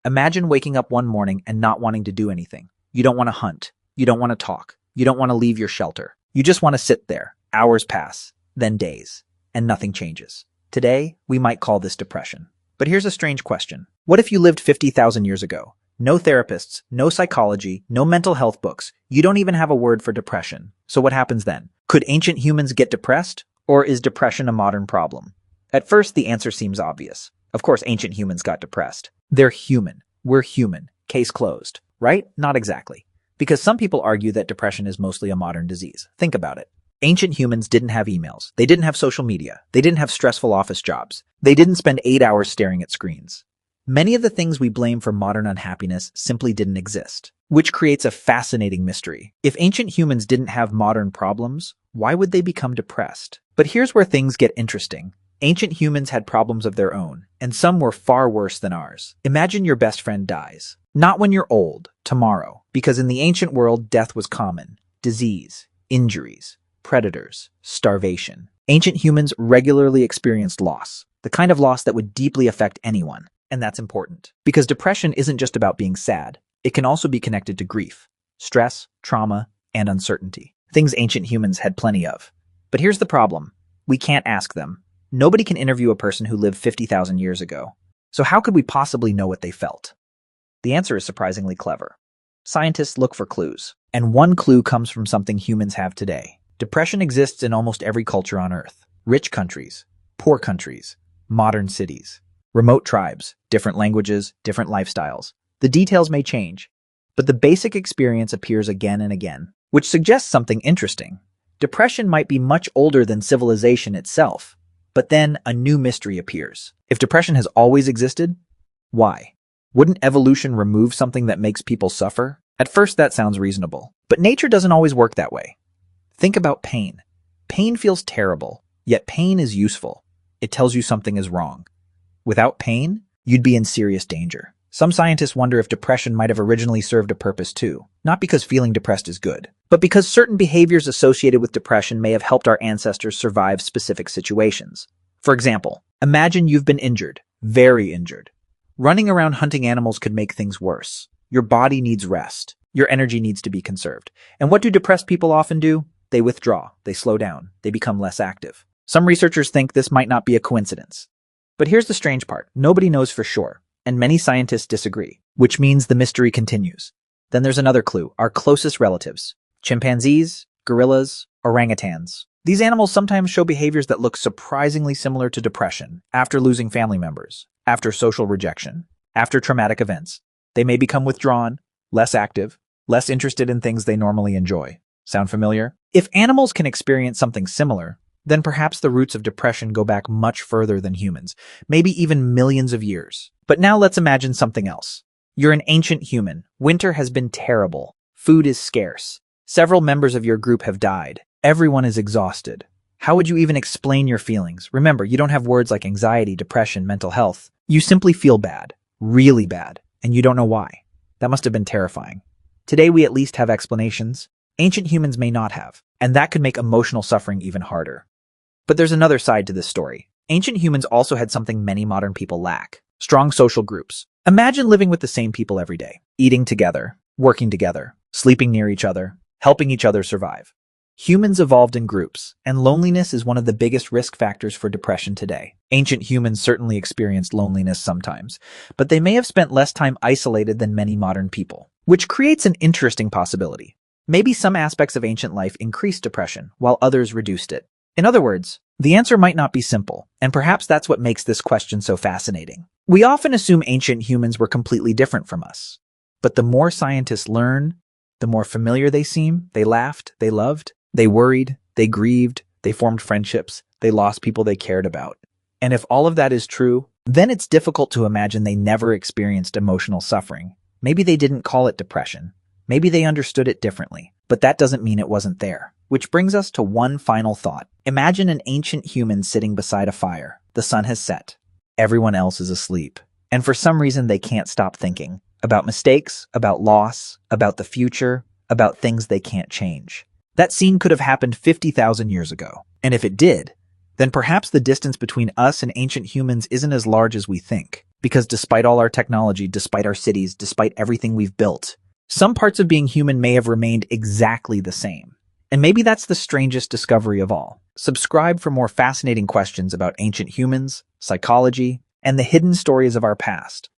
Imagine waking up one morning and not wanting to do anything. You don't want to hunt. You don't want to talk. You don't want to leave your shelter. You just want to sit there. Hours pass, then days, and nothing changes. Today, we might call this depression. But here's a strange question. What if you lived 50,000 years ago? No therapists, no psychology, no mental health books. You don't even have a word for depression. So what happens then? Could ancient humans get depressed? Or is depression a modern problem? At first, the answer seems obvious. Of course, ancient humans got depressed. They're human. We're human. Case closed. Right? Not exactly. Because some people argue that depression is mostly a modern disease. Think about it. Ancient humans didn't have emails. They didn't have social media. They didn't have stressful office jobs. They didn't spend 8 hours staring at screens. Many of the things we blame for modern unhappiness simply didn't exist, which creates a fascinating mystery. If ancient humans didn't have modern problems, why would they become depressed? But here's where things get interesting. Ancient humans had problems of their own, and some were far worse than ours. Imagine your best friend dies. Not when you're old, tomorrow, because in the ancient world, death was common. Disease, injuries, predators, starvation. Ancient humans regularly experienced loss, the kind of loss that would deeply affect anyone. And that's important, because depression isn't just about being sad. It can also be connected to grief, stress, trauma, and uncertainty. Things ancient humans had plenty of. But here's the problem. We can't ask them. Nobody can interview a person who lived 50,000 years ago. So how could we possibly know what they felt? The answer is surprisingly clever. Scientists look for clues, and one clue comes from something humans have today. Depression exists in almost every culture on Earth. Rich countries, poor countries, modern cities, remote tribes, different languages, different lifestyles. The details may change, but the basic experience appears again and again, which suggests something interesting. Depression might be much older than civilization itself. But then a new mystery appears. If depression has always existed, why? Wouldn't evolution remove something that makes people suffer? At first, that sounds reasonable. But nature doesn't always work that way. Think about pain. Pain feels terrible, yet pain is useful. It tells you something is wrong. Without pain, you'd be in serious danger. Some scientists wonder if depression might have originally served a purpose too, not because feeling depressed is good, but because certain behaviors associated with depression may have helped our ancestors survive specific situations. For example, imagine you've been injured, very injured. Running around hunting animals could make things worse. Your body needs rest. Your energy needs to be conserved. And what do depressed people often do? They withdraw, they slow down, they become less active. Some researchers think this might not be a coincidence. But here's the strange part. Nobody knows for sure. And many scientists disagree, which means the mystery continues. Then there's another clue, our closest relatives. Chimpanzees, gorillas, orangutans. These animals sometimes show behaviors that look surprisingly similar to depression after losing family members, after social rejection, after traumatic events. They may become withdrawn, less active, less interested in things they normally enjoy. Sound familiar? If animals can experience something similar, then perhaps the roots of depression go back much further than humans, maybe even millions of years. But now let's imagine something else. You're an ancient human. Winter has been terrible. Food is scarce. Several members of your group have died. Everyone is exhausted. How would you even explain your feelings? Remember, you don't have words like anxiety, depression, mental health. You simply feel bad, really bad, and you don't know why. That must have been terrifying. Today we at least have explanations. Ancient humans may not have, and that could make emotional suffering even harder. But there's another side to this story. Ancient humans also had something many modern people lack. Strong social groups. Imagine living with the same people every day, eating together, working together, sleeping near each other, helping each other survive. Humans evolved in groups, and loneliness is one of the biggest risk factors for depression today. Ancient humans certainly experienced loneliness sometimes, but they may have spent less time isolated than many modern people, which creates an interesting possibility. Maybe some aspects of ancient life increased depression, while others reduced it. In other words, the answer might not be simple, and perhaps that's what makes this question so fascinating. We often assume ancient humans were completely different from us. But the more scientists learn, the more familiar they seem. They laughed, they loved, they worried, they grieved, they formed friendships, they lost people they cared about. And if all of that is true, then it's difficult to imagine they never experienced emotional suffering. Maybe they didn't call it depression. Maybe they understood it differently, but that doesn't mean it wasn't there. Which brings us to one final thought. Imagine an ancient human sitting beside a fire. The sun has set. Everyone else is asleep. And for some reason, they can't stop thinking about mistakes, about loss, about the future, about things they can't change. That scene could have happened 50,000 years ago. And if it did, then perhaps the distance between us and ancient humans isn't as large as we think. Because despite all our technology, despite our cities, despite everything we've built, some parts of being human may have remained exactly the same. And maybe that's the strangest discovery of all. Subscribe for more fascinating questions about ancient humans, psychology, and the hidden stories of our past.